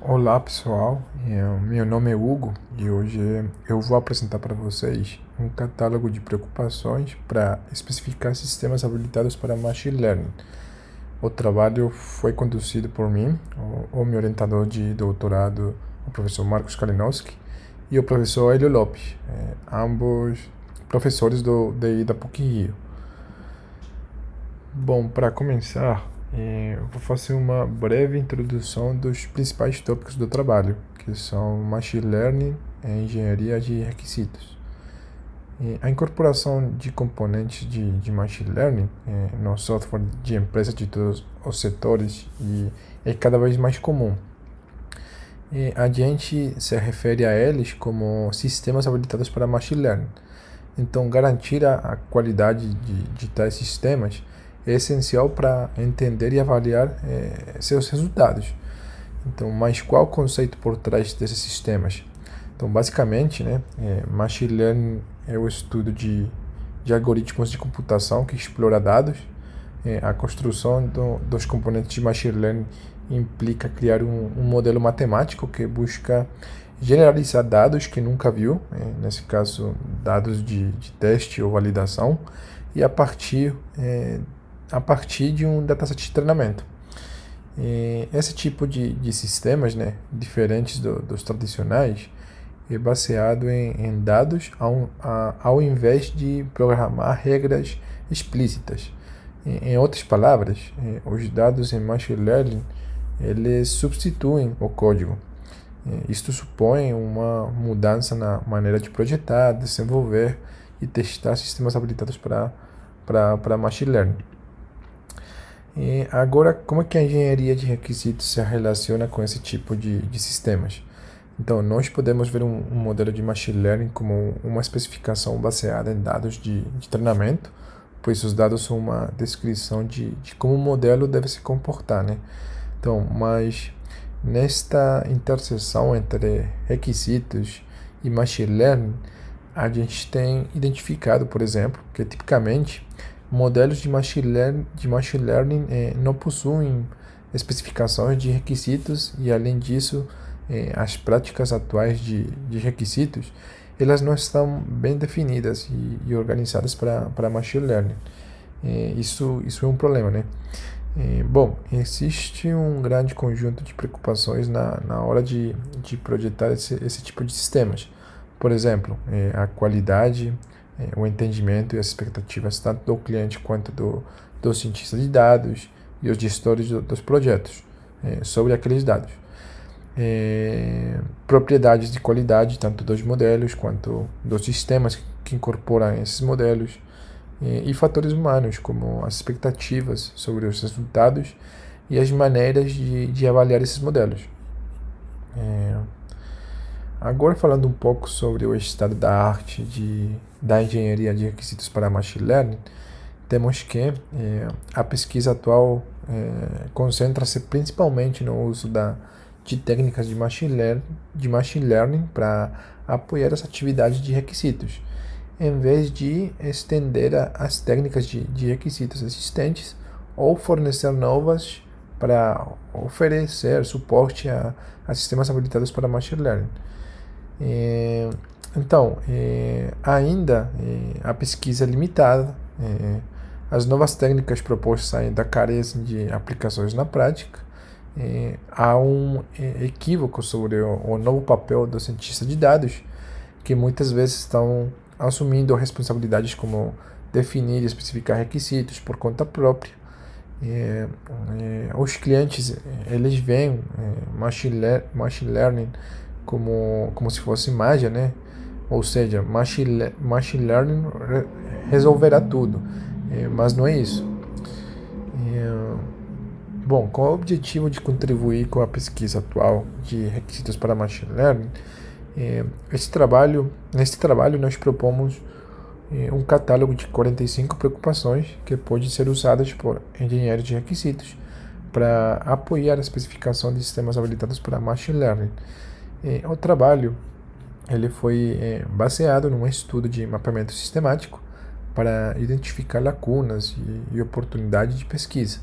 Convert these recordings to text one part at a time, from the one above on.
Olá pessoal, meu nome é Hugo e hoje eu vou apresentar para vocês um catálogo de preocupações para especificar sistemas habilitados para Machine Learning. O trabalho foi conduzido por mim, o meu orientador de doutorado, o professor Marcos Kalinowski, e o professor Hélio Lopes, ambos professores do DI da PUC-Rio. Bom, para começar, eu vou fazer uma breve introdução dos principais tópicos do trabalho, que são Machine Learning e Engenharia de Requisitos. A incorporação de componentes de Machine Learning no software de empresas de todos os setores é cada vez mais comum. A gente se refere a eles como sistemas habilitados para Machine Learning. Então, garantir a qualidade de tais sistemas é essencial para entender e avaliar seus resultados. Então, mas qual o conceito por trás desses sistemas? Então, basicamente, Machine Learning é o estudo de algoritmos de computação que explora dados. A construção dos componentes de Machine Learning implica criar um modelo matemático que busca generalizar dados que nunca viu, nesse caso dados de teste ou validação, e a partir de um dataset de treinamento. Esse tipo de sistemas, diferentes dos tradicionais, é baseado em dados ao invés de programar regras explícitas. Em outras palavras, os dados em Machine Learning eles substituem o código. Isto supõe uma mudança na maneira de projetar, desenvolver e testar sistemas habilitados para Machine Learning. Agora, como é que a engenharia de requisitos se relaciona com esse tipo de sistemas? Então, nós podemos ver um modelo de Machine Learning como uma especificação baseada em dados de treinamento, pois os dados são uma descrição de como o modelo deve se comportar, Então, mas nesta interseção entre requisitos e Machine Learning, a gente tem identificado, por exemplo, que tipicamente modelos de Machine Learning não possuem especificações de requisitos e, além disso, as práticas atuais de requisitos elas não estão bem definidas e organizadas para Machine Learning. Isso é um problema, Bom, existe um grande conjunto de preocupações na hora de projetar esse tipo de sistemas. Por exemplo, a qualidade, o entendimento e as expectativas tanto do cliente quanto do cientista de dados e os gestores dos projetos sobre aqueles dados. Propriedades de qualidade tanto dos modelos quanto dos sistemas que incorporam esses modelos e fatores humanos como as expectativas sobre os resultados e as maneiras de avaliar esses modelos. Agora falando um pouco sobre o estado da arte da engenharia de requisitos para Machine Learning, temos que a pesquisa atual concentra-se principalmente no uso de técnicas de machine learning para apoiar as atividades de requisitos, em vez de estender as técnicas de requisitos existentes ou fornecer novas para oferecer suporte a sistemas habilitados para machine learning. Então, ainda a pesquisa é limitada, as novas técnicas propostas ainda carecem de aplicações na prática, há um equívoco sobre o novo papel do cientista de dados, que muitas vezes estão assumindo responsabilidades como definir e especificar requisitos por conta própria. Os clientes eles veem machine learning como se fosse mágica, ou seja, machine learning resolverá tudo, mas não é isso. Bom, com o objetivo de contribuir com a pesquisa atual de requisitos para machine learning, neste trabalho nós propomos um catálogo de 45 preocupações que podem ser usadas por engenheiros de requisitos para apoiar a especificação de sistemas habilitados para machine learning. O trabalho ele foi baseado num estudo de mapeamento sistemático para identificar lacunas e oportunidades de pesquisa.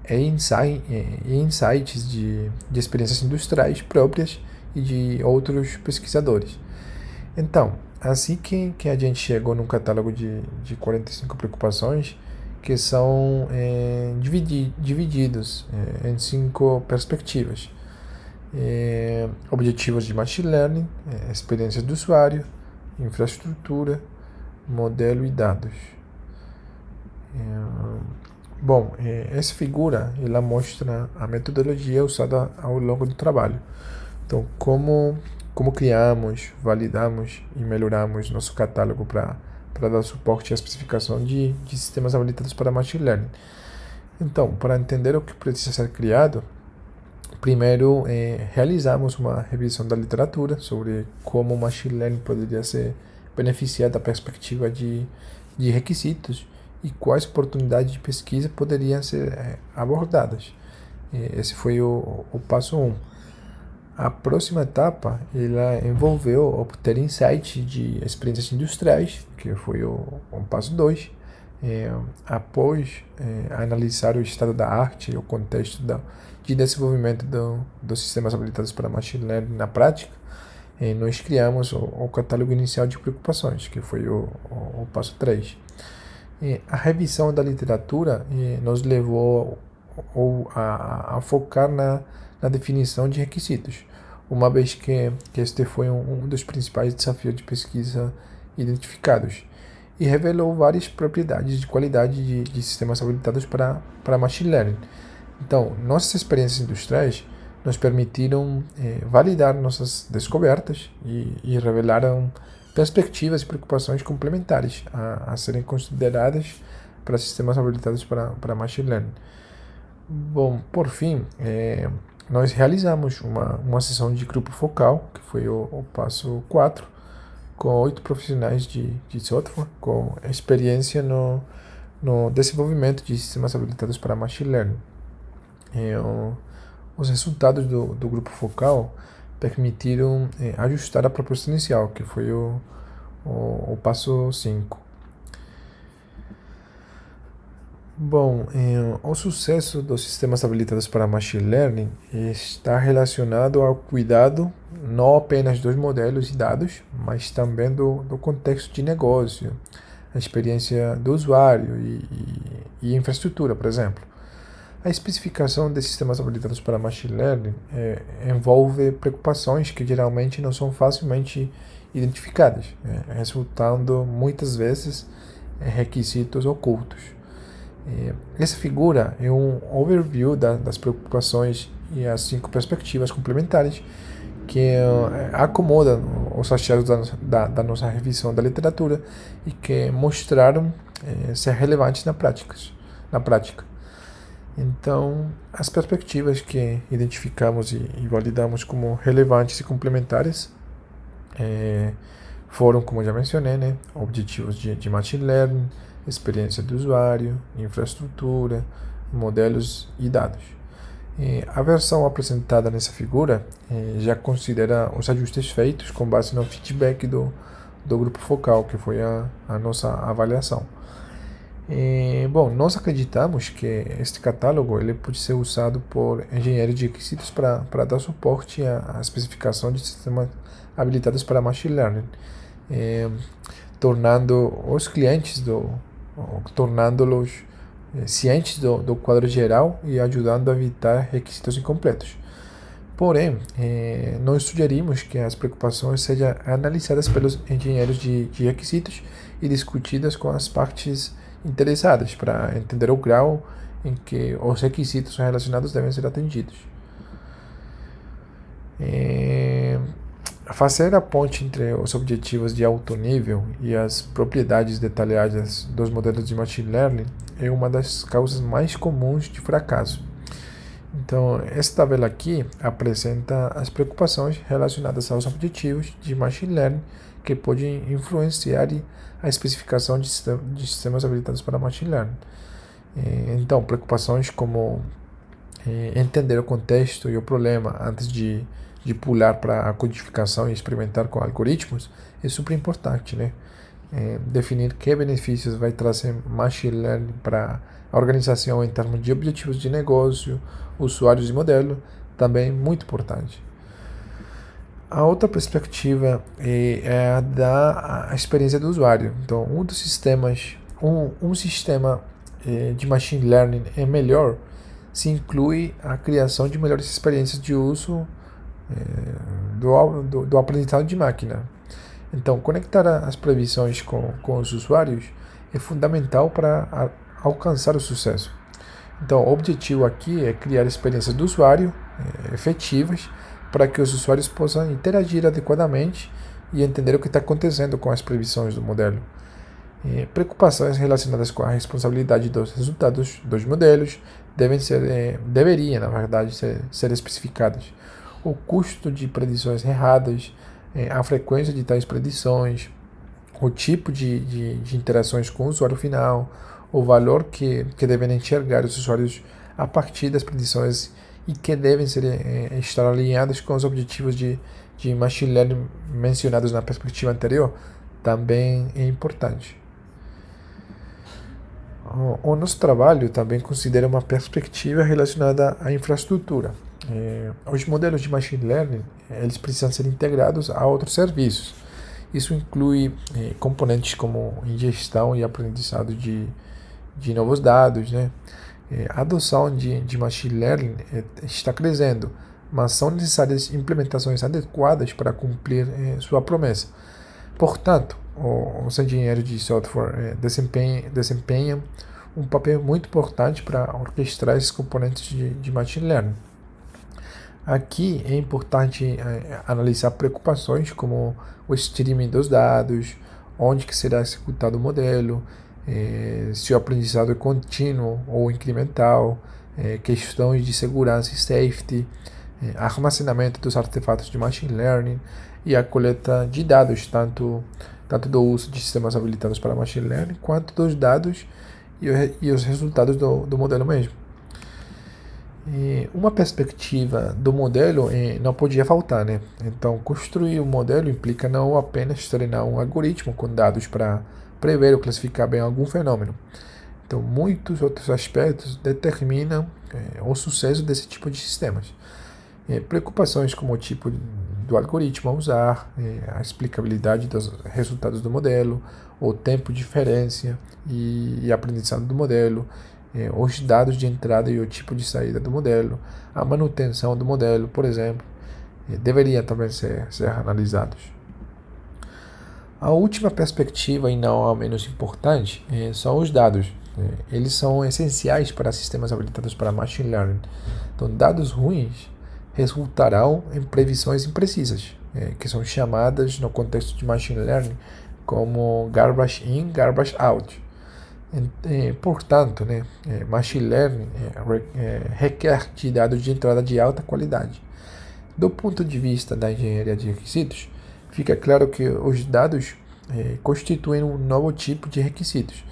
e insights de experiências industriais próprias e de outros pesquisadores. Então, assim que a gente chegou num catálogo de 45 preocupações que são divididos em 5 perspectivas. Objetivos de Machine Learning, experiência do usuário, infraestrutura, modelo e dados. Bom, essa figura ela mostra a metodologia usada ao longo do trabalho. Então, como criamos, validamos e melhoramos nosso catálogo para dar suporte à especificação de sistemas habilitados para Machine Learning. Então, para entender o que precisa ser criado, primeiro realizamos uma revisão da literatura sobre como o Machine Learning poderia se beneficiar da perspectiva de requisitos e quais oportunidades de pesquisa poderiam ser abordadas. Esse foi o passo 1. A próxima etapa ela envolveu obter insights de experiências industriais, que foi o passo 2. Após analisar o estado da arte e o contexto de desenvolvimento dos sistemas habilitados para Machine Learning na prática, nós criamos o catálogo inicial de preocupações, que foi o passo 3. A revisão da literatura nos levou a focar na definição de requisitos, uma vez que este foi um dos principais desafios de pesquisa identificados, e revelou várias propriedades de qualidade de sistemas habilitados para Machine Learning. Então, nossas experiências industriais nos permitiram validar nossas descobertas e revelaram perspectivas e preocupações complementares a serem consideradas para sistemas habilitados para Machine Learning. Bom, por fim, nós realizamos uma sessão de grupo focal, que foi o passo 4, com 8 profissionais de software com experiência no desenvolvimento de sistemas habilitados para Machine Learning. Os resultados do grupo focal permitiram ajustar a proposta inicial, que foi o passo 5. Bom, o sucesso dos sistemas habilitados para Machine Learning está relacionado ao cuidado não apenas dos modelos e dados, mas também do contexto de negócio, a experiência do usuário e infraestrutura, por exemplo. A especificação de sistemas habilitados para Machine Learning envolve preocupações que geralmente não são facilmente identificadas, resultando muitas vezes em requisitos ocultos. Essa figura é um overview das preocupações e as 5 perspectivas complementares que acomodam os achados da nossa revisão da literatura e que mostraram ser relevantes na prática. Então, as perspectivas que identificamos e validamos como relevantes e complementares foram, como já mencionei, objetivos de Machine Learning, experiência do usuário, infraestrutura, modelos e dados. A versão apresentada nessa figura já considera os ajustes feitos com base no feedback do grupo focal, que foi a nossa avaliação. Bom, nós acreditamos que este catálogo ele pode ser usado por engenheiros de requisitos para dar suporte à especificação de sistemas habilitados para Machine Learning, tornando-os cientes do quadro geral e ajudando a evitar requisitos incompletos. Porém, nós sugerimos que as preocupações sejam analisadas pelos engenheiros de requisitos e discutidas com as partes interessadas para entender o grau em que os requisitos relacionados devem ser atendidos. Fazer a ponte entre os objetivos de alto nível e as propriedades detalhadas dos modelos de Machine Learning é uma das causas mais comuns de fracasso. Então, esta tabela aqui apresenta as preocupações relacionadas aos objetivos de Machine Learning que podem influenciar a especificação de sistemas habilitados para Machine Learning. Então, preocupações como entender o contexto e o problema antes de pular para a codificação e experimentar com algoritmos é super importante, né? definir que benefícios vai trazer Machine Learning para a organização em termos de objetivos de negócio, usuários e modelo, também muito importante. A outra perspectiva é a da experiência do usuário. Então, um sistema de Machine Learning é melhor se inclui a criação de melhores experiências de uso do aprendizado de máquina. Então, conectar as previsões com os usuários é fundamental para alcançar o sucesso. Então, o objetivo aqui é criar experiências do usuário efetivas para que os usuários possam interagir adequadamente e entender o que está acontecendo com as previsões do modelo. Preocupações relacionadas com a responsabilidade dos resultados dos modelos deveriam, na verdade, ser especificadas. O custo de predições erradas, a frequência de tais predições, o tipo de interações com o usuário final, o valor que devem enxergar os usuários a partir das predições e que devem estar alinhados com os objetivos de Machine Learning mencionados na perspectiva anterior, também é importante. O nosso trabalho também considera uma perspectiva relacionada à infraestrutura. Os modelos de Machine Learning eles precisam ser integrados a outros serviços. Isso inclui componentes como ingestão e aprendizado de novos dados, né? A adoção de Machine Learning está crescendo, mas são necessárias implementações adequadas para cumprir sua promessa. Portanto, os engenheiros de software desempenham um papel muito importante para orquestrar esses componentes de Machine Learning. Aqui é importante analisar preocupações como o streaming dos dados, onde que será executado o modelo, se o aprendizado é contínuo ou incremental, questões de segurança e safety, armazenamento dos artefatos de Machine Learning e a coleta de dados, tanto do uso de sistemas habilitados para Machine Learning, quanto dos dados e os resultados do modelo mesmo. Uma perspectiva do modelo não podia faltar, né? Então, construir um modelo implica não apenas treinar um algoritmo com dados para prever ou classificar bem algum fenômeno. Então, muitos outros aspectos determinam o sucesso desse tipo de sistemas. Preocupações como o tipo do algoritmo a usar, a explicabilidade dos resultados do modelo, o tempo de inferência e aprendizado do modelo, os dados de entrada e o tipo de saída do modelo, a manutenção do modelo, por exemplo, deveriam também ser analisados. A última perspectiva, e não a menos importante, são os dados. Eles são essenciais para sistemas habilitados para Machine Learning. Então, dados ruins resultarão em previsões imprecisas, que são chamadas no contexto de Machine Learning como garbage in, garbage out. Portanto, Machine Learning requer de dados de entrada de alta qualidade. Do ponto de vista da engenharia de requisitos, fica claro que os dados constituem um novo tipo de requisitos.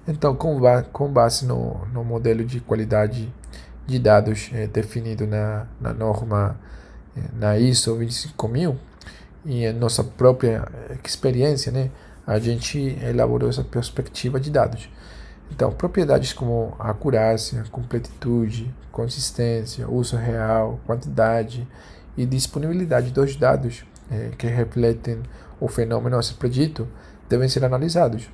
Então, com base no modelo de qualidade de dados definido na norma na ISO 25000 e a nossa própria experiência, a gente elaborou essa perspectiva de dados. Então, propriedades como acurácia, completitude, consistência, uso real, quantidade e disponibilidade dos dados que refletem o fenômeno a ser predito devem ser analisados.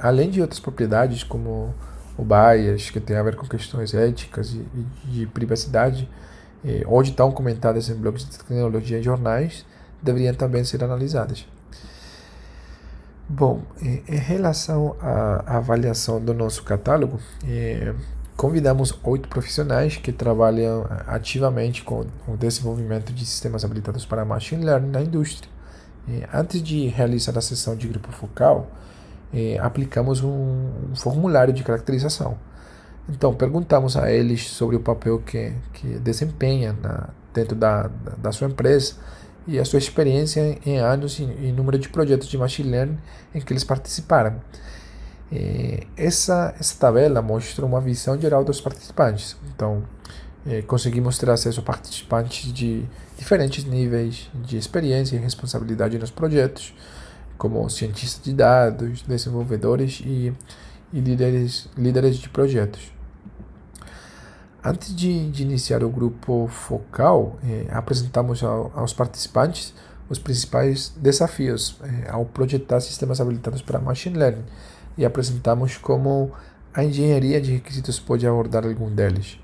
Além de outras propriedades como o bias, que tem a ver com questões éticas e de privacidade, hoje estão comentadas em blogs de tecnologia e jornais, deveriam também ser analisadas. Bom, em relação à avaliação do nosso catálogo, convidamos 8 profissionais que trabalham ativamente com o desenvolvimento de sistemas habilitados para Machine Learning na indústria. Antes de realizar a sessão de grupo focal, aplicamos um formulário de caracterização. Então, perguntamos a eles sobre o papel que desempenha dentro da sua empresa e a sua experiência em anos e número de projetos de Machine Learning em que eles participaram. Essa tabela mostra uma visão geral dos participantes. Então, conseguimos ter acesso a participantes de diferentes níveis de experiência e responsabilidade nos projetos, como cientistas de dados, desenvolvedores e líderes de projetos. Antes de iniciar o grupo focal, apresentamos aos participantes os principais desafios ao projetar sistemas habilitados para Machine Learning e apresentamos como a engenharia de requisitos pode abordar algum deles.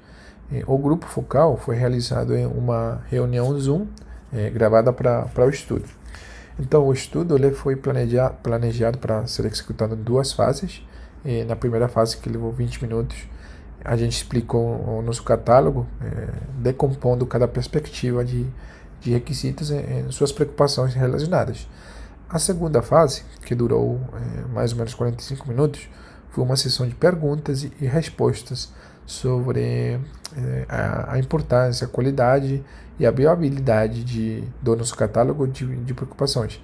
O grupo focal foi realizado em uma reunião Zoom gravada para o estudo. Então, o estudo ele foi planejado para ser executado em 2 fases. Na primeira fase, que levou 20 minutos, a gente explicou o nosso catálogo, decompondo cada perspectiva de requisitos em suas preocupações relacionadas. A segunda fase, que durou mais ou menos 45 minutos, foi uma sessão de perguntas e respostas sobre a importância, a qualidade e a viabilidade do nosso catálogo de preocupações.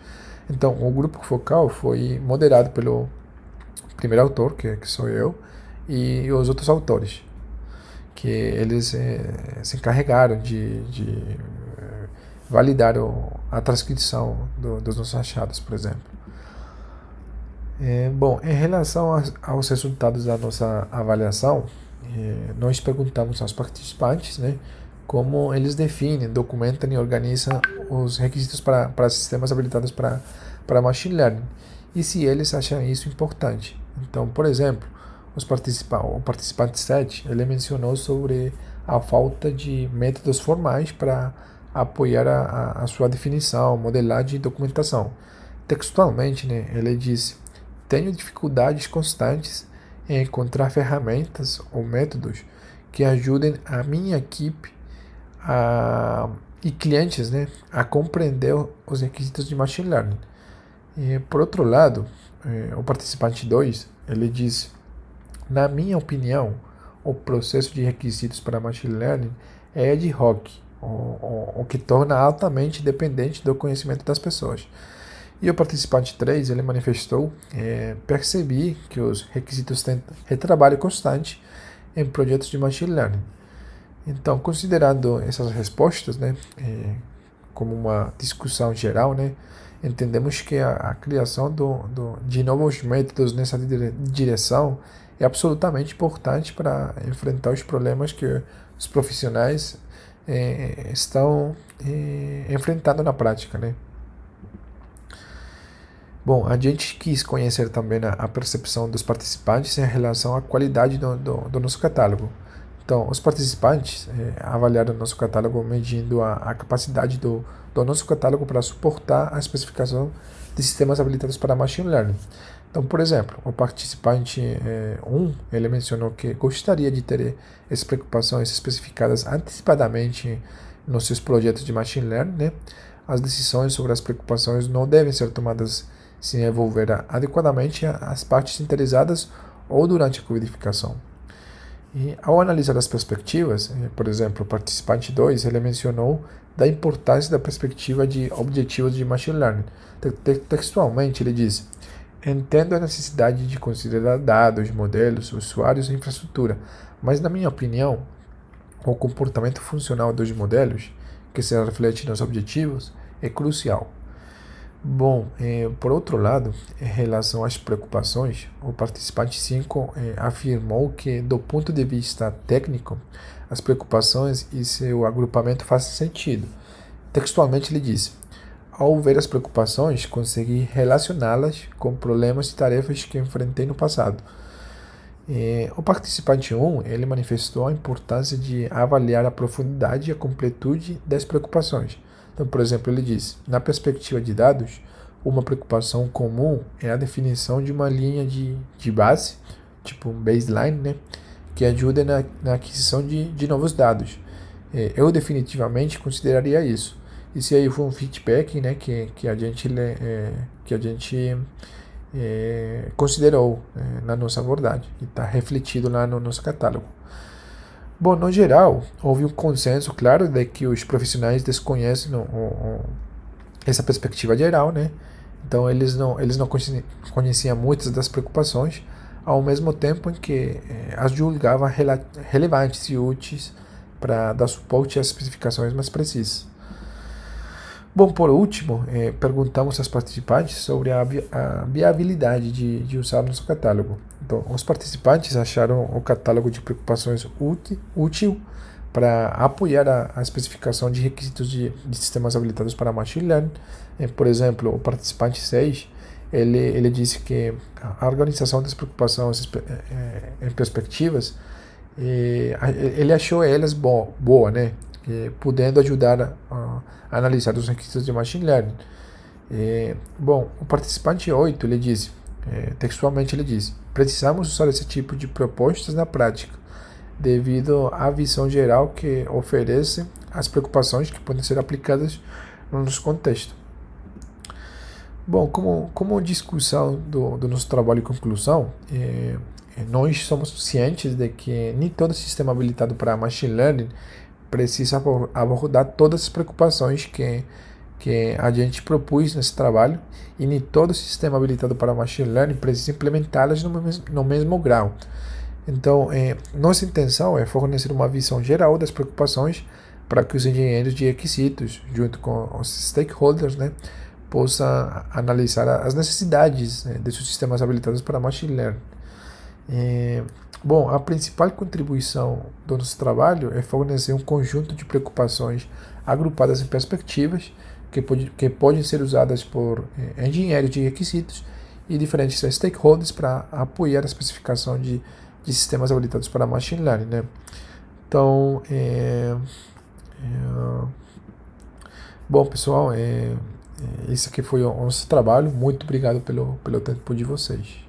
Então, o grupo focal foi moderado pelo primeiro autor, que sou eu, e os outros autores, que eles se encarregaram de validar a transcrição dos nossos achados, por exemplo. Bom, em relação aos resultados da nossa avaliação, nós perguntamos aos participantes, né, como eles definem, documentam e organizam os requisitos para sistemas habilitados para Machine Learning e se eles acham isso importante. Então, por exemplo, o participante 7 ele mencionou sobre a falta de métodos formais para apoiar a sua definição, modelagem e documentação. Textualmente, né, ele disse: tenho dificuldades constantes em encontrar ferramentas ou métodos que ajudem a minha equipe e clientes, né, a compreender os requisitos de Machine Learning. E, por outro lado, o participante 2, ele disse: na minha opinião, o processo de requisitos para Machine Learning é ad hoc, o que torna altamente dependente do conhecimento das pessoas. E o participante 3, ele manifestou: percebi que os requisitos têm retrabalho constante em projetos de Machine Learning. Então, considerando essas respostas, né, como uma discussão geral, né, entendemos que a criação de novos métodos nessa direção é absolutamente importante para enfrentar os problemas que os profissionais estão enfrentando na prática, né? Bom, a gente quis conhecer também a percepção dos participantes em relação à qualidade do nosso catálogo. Então, os participantes avaliaram o nosso catálogo medindo a capacidade do nosso catálogo para suportar a especificação de sistemas habilitados para Machine Learning. Então, por exemplo, o participante 1, ele mencionou que gostaria de ter essas preocupações especificadas antecipadamente nos seus projetos de Machine Learning, né? As decisões sobre as preocupações não devem ser tomadas sem envolver adequadamente as partes interessadas ou durante a codificação. E ao analisar as perspectivas, por exemplo, o participante 2, ele mencionou da importância da perspectiva de objetivos de Machine Learning. Textualmente, ele diz: entendo a necessidade de considerar dados, modelos, usuários e infraestrutura, mas, na minha opinião, o comportamento funcional dos modelos, que se reflete nos objetivos, é crucial. Bom, por outro lado, em relação às preocupações, o participante 5 afirmou que, do ponto de vista técnico, as preocupações e seu agrupamento fazem sentido. Textualmente, ele disse: ao ver as preocupações, consegui relacioná-las com problemas e tarefas que enfrentei no passado. O participante 1, ele manifestou a importância de avaliar a profundidade e a completude das preocupações. Então, por exemplo, ele diz: na perspectiva de dados, uma preocupação comum é a definição de uma linha de base, tipo um baseline, né, que ajuda na aquisição de novos dados. Eu definitivamente consideraria isso. E se aí for um feedback, né, que a gente considerou na nossa abordagem e está refletido lá no nosso catálogo. Bom, no geral, houve um consenso claro de que os profissionais desconhecem essa perspectiva geral, né? Então, eles não conheciam muitas das preocupações, ao mesmo tempo em que as julgavam relevantes e úteis para dar suporte às especificações mais precisas. Bom, por último, perguntamos aos participantes sobre a viabilidade de usar nosso catálogo. Então, os participantes acharam o catálogo de preocupações útil para apoiar a especificação de requisitos de sistemas habilitados para Machine Learning. Por exemplo, o participante 6, ele disse que a organização das preocupações em perspectivas, ele achou elas boa, né? Podendo ajudar a analisar os requisitos de Machine Learning. Bom, o participante 8, ele disse, textualmente ele disse, precisamos usar esse tipo de propostas na prática, devido à visão geral que oferece as preocupações que podem ser aplicadas no nosso contexto. Bom, como discussão do nosso trabalho e conclusão, nós somos cientes de que nem todo sistema habilitado para Machine Learning precisa abordar todas as preocupações que a gente propôs nesse trabalho, e nem todo sistema habilitado para Machine Learning precisa implementá-las no mesmo grau. Então, nossa intenção é fornecer uma visão geral das preocupações para que os engenheiros de requisitos, junto com os stakeholders, né, possam analisar as necessidades desses sistemas habilitados para Machine Learning. Bom, a principal contribuição do nosso trabalho é fornecer um conjunto de preocupações agrupadas em perspectivas que podem ser usadas por engenheiros de requisitos e diferentes stakeholders para apoiar a especificação de sistemas habilitados para Machine Learning, né? Então, bom, pessoal, esse aqui foi o nosso trabalho. Muito obrigado pelo tempo de vocês.